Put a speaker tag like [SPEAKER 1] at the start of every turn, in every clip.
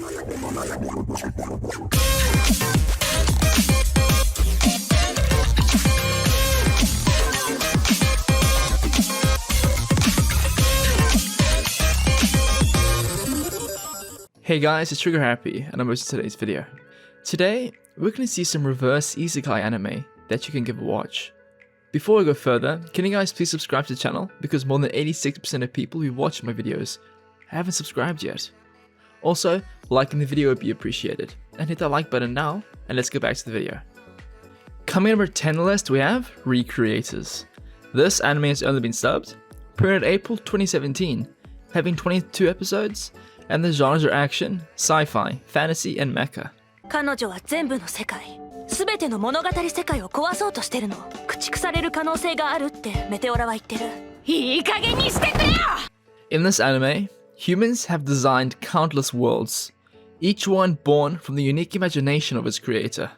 [SPEAKER 1] Hey guys, it's Trigger Happy and I'm hosting today's video. Today, we're going to see some reverse Isekai anime that you can give a watch. Before we go further, can you guys please subscribe to the channel because more than 86% of people who watch my videos haven't subscribed yet. Also, liking the video would be appreciated. And hit that like button now and let's get back to the video. Coming at number 10 on the list we have Recreators. This anime has only been subbed, premiered April 2017, having 22 episodes, and the genres are action, sci-fi, fantasy, and mecha.
[SPEAKER 2] 彼女は全部の世界、すべての物語世界を壊そうとしてるの。駆逐される可能性があるってメテオラは言ってる。いい加減にしてくれよ!
[SPEAKER 1] In this anime, humans have designed countless worlds, each one born from the unique imagination of its creator.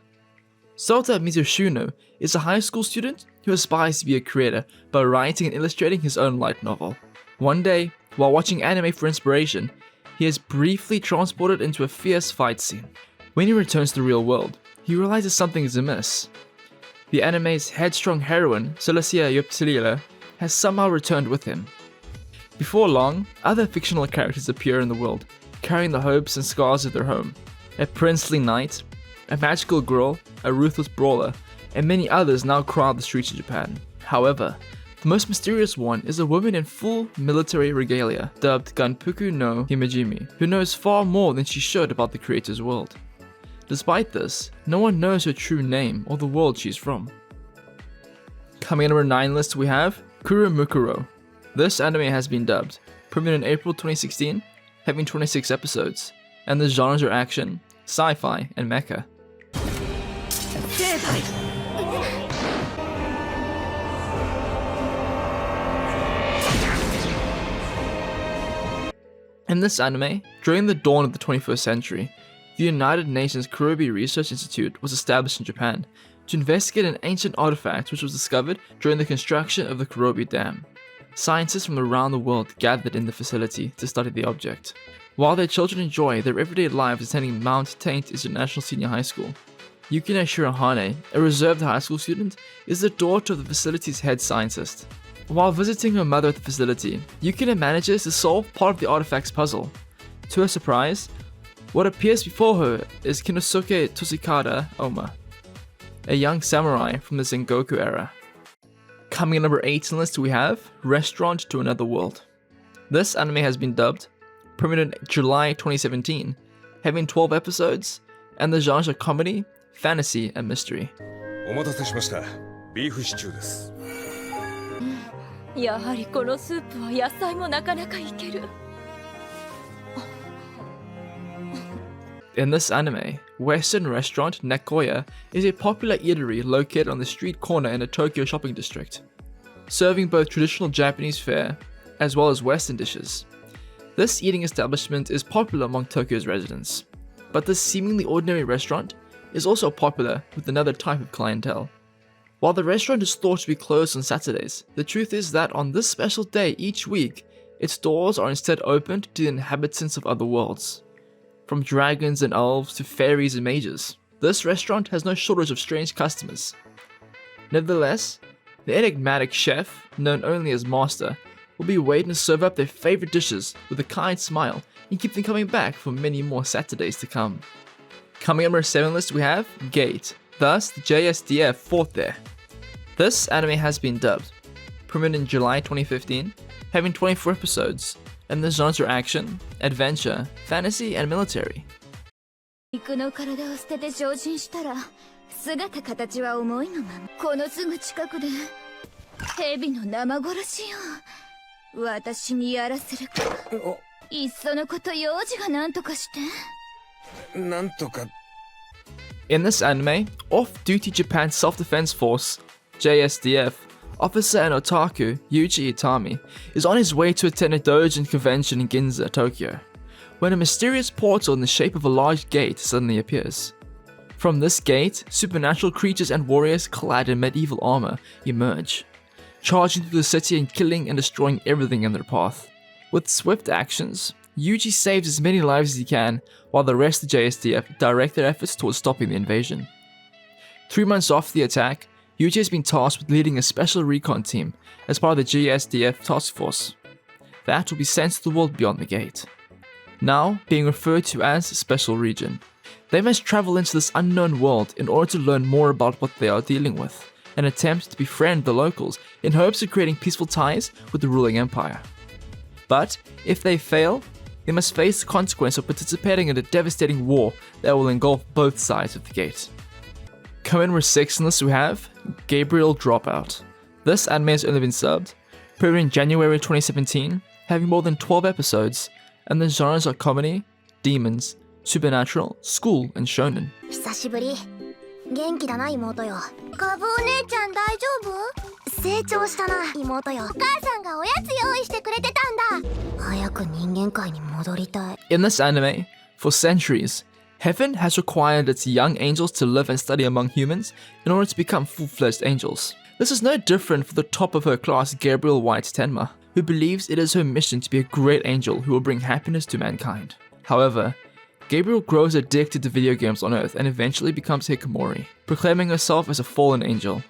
[SPEAKER 1] Sota Mizushino is a high school student who aspires to be a creator by writing and illustrating his own light novel. One day, while watching anime for inspiration, he is briefly transported into a fierce fight scene. When he returns to the real world, he realizes something is amiss. The anime's headstrong heroine, Celestia Yopsilila, has somehow returned with him. Before long, other fictional characters appear in the world, carrying the hopes and scars of their home. A princely knight, a magical girl, a ruthless brawler, and many others now crowd the streets of Japan. However, the most mysterious one is a woman in full military regalia, dubbed Ganpuku no Himejimi, who knows far more than she should about the creator's world. Despite this, no one knows her true name or the world she's from. Coming at number 9 list we have Kuromukuro. This anime has been dubbed, premiered in April 2016, having 26 episodes, and the genres are action, sci-fi, and mecha. In this anime, during the dawn of the 21st century, the United Nations Kurobi Research Institute was established in Japan to investigate an ancient artifact which was discovered during the construction of the Kurobi Dam. Scientists from around the world gathered in the facility to study the object, while their children enjoy their everyday lives attending Mount Taint International Senior High School. Yukina Shirahane, a reserved high school student, is the daughter of the facility's head scientist. While visiting her mother at the facility, Yukina manages to solve part of the artifact's puzzle. To her surprise, what appears before her is Kinosuke Toshikada Oma, a young samurai from the Sengoku era. Coming at number 8 on the list we have Restaurant to Another World. This anime has been dubbed, premiered in July 2017, having 12 episodes, and the genres are comedy, fantasy, and mystery.
[SPEAKER 3] お待たせしました。ビーフシチューです。
[SPEAKER 2] やはりこのスープは野菜もなかなかいける。
[SPEAKER 1] In this anime, Western restaurant Nakoya is a popular eatery located on the street corner in a Tokyo shopping district, serving both traditional Japanese fare as well as Western dishes. This eating establishment is popular among Tokyo's residents, but this seemingly ordinary restaurant is also popular with another type of clientele. While the restaurant is thought to be closed on Saturdays, the truth is that on this special day each week, its doors are instead opened to the inhabitants of other worlds. From dragons and elves to fairies and mages, this restaurant has no shortage of strange customers. Nevertheless, the enigmatic chef, known only as Master, will be waiting to serve up their favorite dishes with a kind smile and keep them coming back for many more Saturdays to come. Coming at number 7 list we have Gate, thus the JSDF fought there. This anime has been dubbed, premiered in July 2015, having 24 episodes, and the genres are action, adventure, fantasy, and military.
[SPEAKER 4] 肉の体を捨てて昇進したら姿形は重いのままこのすぐ近くで蛇の生殺しよ私にやらせるかいっそのこと幼児が何とかして
[SPEAKER 3] なんとか
[SPEAKER 1] In this anime, off-duty Japan Self-Defense Force, JSDF, officer and otaku Yuji Itami is on his way to attend a doujin convention in Ginza, Tokyo, when a mysterious portal in the shape of a large gate suddenly appears. From this gate, supernatural creatures and warriors clad in medieval armor emerge, charging through the city and killing and destroying everything in their path. With swift actions, Yuji saves as many lives as he can, while the rest of the JSDF direct their efforts towards stopping the invasion. 3 months after the attack, Yuji has been tasked with leading a special recon team as part of the JSDF task force. That will be sent to the world beyond the gate, now being referred to as Special Region. They must travel into this unknown world in order to learn more about what they are dealing with, and attempt to befriend the locals in hopes of creating peaceful ties with the ruling empire. But if they fail, they must face the consequence of participating in a devastating war that will engulf both sides of the gate. Coming in with 6th on this we have Gabriel DropOut. This anime has only been subbed, premiered in January 2017, having more than 12 episodes, and the genres are comedy, demons, supernatural, school, and shonen.
[SPEAKER 5] 久しぶり。元気だな妹よ。カブお姉ちゃん大丈夫？成長したな妹よ。お母さんがおやつ用意してくれてたんだ。早く人間界に戻りたい。
[SPEAKER 1] In this anime, for centuries, heaven has required its young angels to live and study among humans in order to become full-fledged angels. This is no different for the top of her class Gabriel White Tenma, who believes it is her mission to be a great angel who will bring happiness to mankind. However, Gabriel grows addicted to video games on Earth and eventually becomes Hikikomori, proclaiming herself as a fallen angel.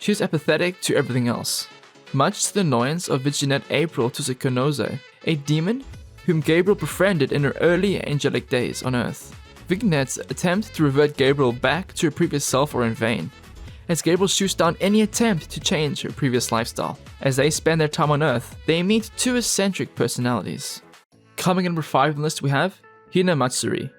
[SPEAKER 1] She is apathetic to everything else, much to the annoyance of Vigilante April Tsukunoze, a demon whom Gabriel befriended in her early angelic days on Earth. Vignette's attempt to revert Gabriel back to her previous self are in vain, as Gabriel shoots down any attempt to change her previous lifestyle. As they spend their time on Earth, they meet 2 eccentric personalities. Coming in number 5 on the list we have Hinamatsuri.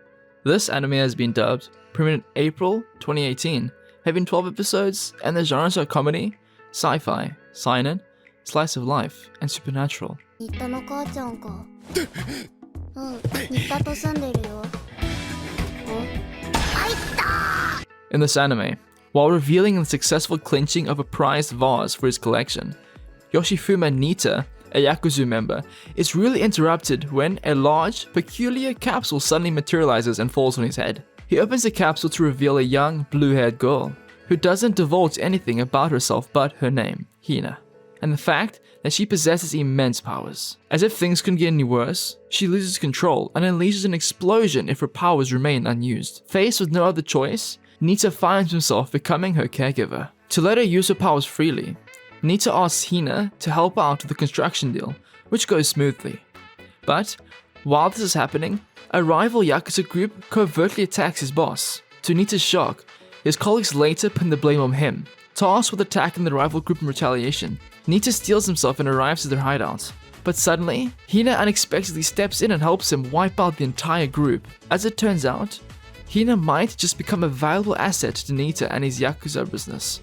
[SPEAKER 1] This anime has been dubbed, premiered in April 2018, having 12 episodes, and the genres are comedy, sci-fi, seinen, slice of life, and supernatural.
[SPEAKER 5] 新田の母ちゃんか。うん、新田と住んでるよ。入った。
[SPEAKER 1] In this anime, while revealing the successful clinching of a prized vase for his collection, Yoshifuma Nita, a Yakuza member, is really interrupted when a large, peculiar capsule suddenly materializes and falls on his head. He opens the capsule to reveal a young, blue-haired girl, who doesn't divulge anything about herself but her name, Hina, and the fact that she possesses immense powers. As if things couldn't get any worse, she loses control and unleashes an explosion if her powers remain unused. Faced with no other choice, Nita finds himself becoming her caregiver. To let her use her powers freely, Nita asks Hina to help out with the construction deal, which goes smoothly. But while this is happening, a rival Yakuza group covertly attacks his boss. To Nita's shock, his colleagues later pin the blame on him. Tasked with attacking the rival group in retaliation, Nita steals himself and arrives at their hideout. But suddenly, Hina unexpectedly steps in and helps him wipe out the entire group. As it turns out, Hina might just become a valuable asset to Nita and his Yakuza business,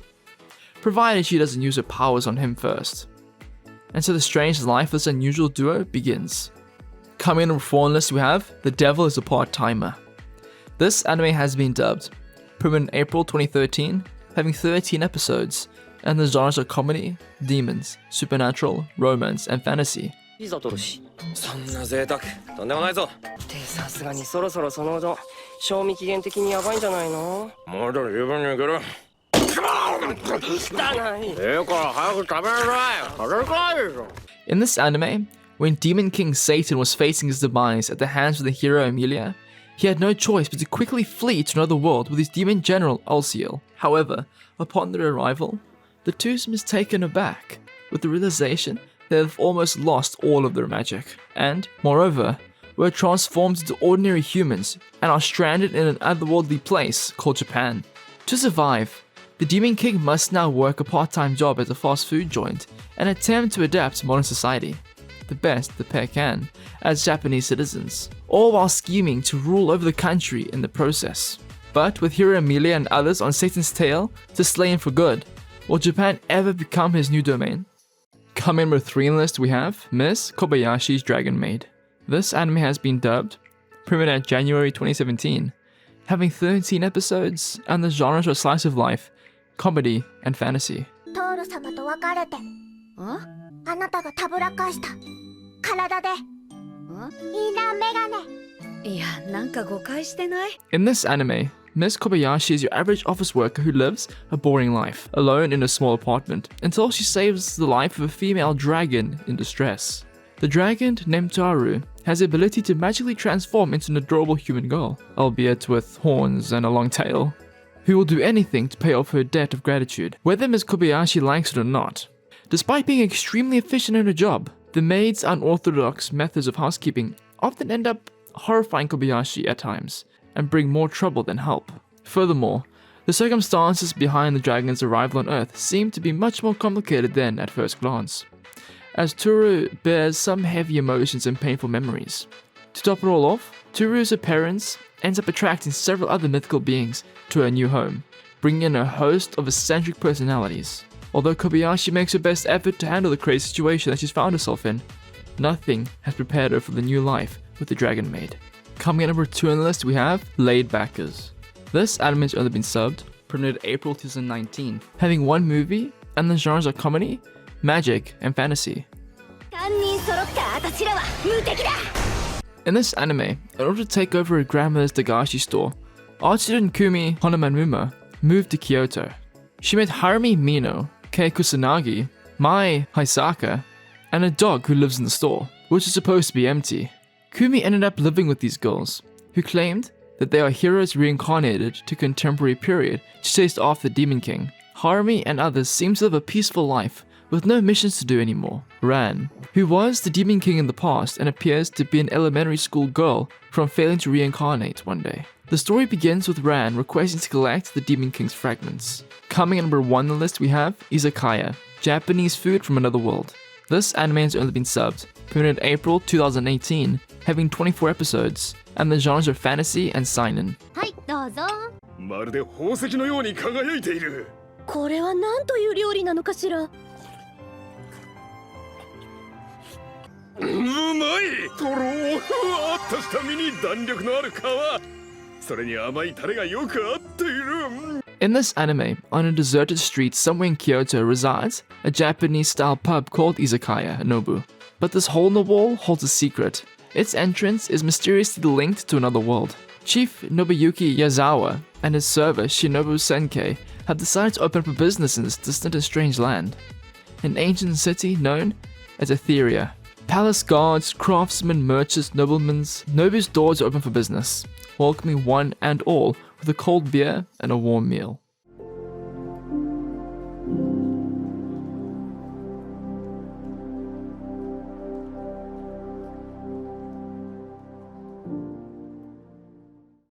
[SPEAKER 1] provided she doesn't use her powers on him first. And so the strange life of this unusual duo begins. Coming in number 4 on the list we have The Devil is a Part-Timer. This anime has been dubbed, premiered in April 2013, having 13 episodes, and the genres are comedy, demons, supernatural, romance, and fantasy.
[SPEAKER 6] ピザ取るし。
[SPEAKER 3] そんな贅沢とんでもないぞ。
[SPEAKER 6] ってさすがにそろそろそのうどん賞味期限的にやばいんじゃないの？
[SPEAKER 3] まだ十分にいける。
[SPEAKER 6] 汚い。
[SPEAKER 3] から早く食べなさい。食べるかいでしょ。
[SPEAKER 1] In this anime, when Demon King Satan was facing his demise at the hands of the hero Emilia, he had no choice but to quickly flee to another world with his demon general Ulciel. However, upon their arrival, the two seem taken aback with the realization they have almost lost all of their magic, and, moreover, were transformed into ordinary humans and are stranded in an otherworldly place called Japan. To survive, the Demon King must now work a part-time job at a fast food joint and attempt to adapt to modern society, the best the pair can, as Japanese citizens, all while scheming to rule over the country in the process. But with Hero Emilia and others on Satan's tail to slay him for good, will Japan ever become his new domain? Coming number 3 on the list we have Miss Kobayashi's Dragon Maid. This anime has been dubbed, premiered in January 2017, having 13 episodes, and the genres are slice of life, comedy, and fantasy.
[SPEAKER 5] トール様と別れて。あなたがたぶらかした体で。いいなメガネ。
[SPEAKER 2] いや、なんか誤解してない？
[SPEAKER 1] In this anime, Miss Kobayashi is your average office worker who lives a boring life, alone in a small apartment, until she saves the life of a female dragon in distress. The dragon, named Taru, has the ability to magically transform into an adorable human girl, albeit with horns and a long tail, who will do anything to pay off her debt of gratitude, whether Ms. Kobayashi likes it or not. Despite being extremely efficient in her job, the maid's unorthodox methods of housekeeping often end up horrifying Kobayashi at times, and bring more trouble than help. Furthermore, the circumstances behind the dragon's arrival on Earth seem to be much more complicated than at first glance, as Toru bears some heavy emotions and painful memories. To top it all off, Toru's appearance ends up attracting several other mythical beings to her new home, bringing in a host of eccentric personalities. Although Kobayashi makes her best effort to handle the crazy situation that she's found herself in, nothing has prepared her for the new life with the Dragon Maid. Coming at number 2 on the list, we have Laidbackers. This anime has only been subbed, premiered April 2019, having one movie, and the genres are comedy, magic, and fantasy. In this anime, in order to take over her grandmother's Dagashi store, art student Kumi Hinamatsuri moved to Kyoto. She met Harumi Mino, Kei Kusanagi, Mai Hisaka, and a dog who lives in the store, which is supposed to be empty. Kumi ended up living with these girls, who claimed that they are heroes reincarnated to contemporary period to chase off the Demon King. Harumi and others seem to live a peaceful life with no missions to do anymore. Ran, who was the Demon King in the past and appears to be an elementary school girl from failing to reincarnate one day. The story begins with Ran requesting to collect the Demon King's fragments. Coming at number 1 on the list, we have Izakaya, Japanese food from another world. This anime has only been subbed, premiered April 2018, having 24 episodes, and the genres are fantasy and seinen.
[SPEAKER 5] はいどうぞ。
[SPEAKER 7] まるで宝石のように輝いている。
[SPEAKER 2] これは何という料理なのかしら。
[SPEAKER 7] うまい。とろーふわっとした身に弾力のある皮。それに甘いタレがよく合っている。
[SPEAKER 1] In this anime, on a deserted street somewhere in Kyoto resides a Japanese-style pub called Izakaya Nobu. But this hole in the wall holds a secret. Its entrance is mysteriously linked to another world. Chief Nobuyuki Yazawa and his server Shinobu Senkei have decided to open up a business in this distant and strange land, an ancient city known as Etheria. Palace guards, craftsmen, merchants, noblemen, Nobu's doors are open for business, welcoming one and all with a cold beer and a warm meal.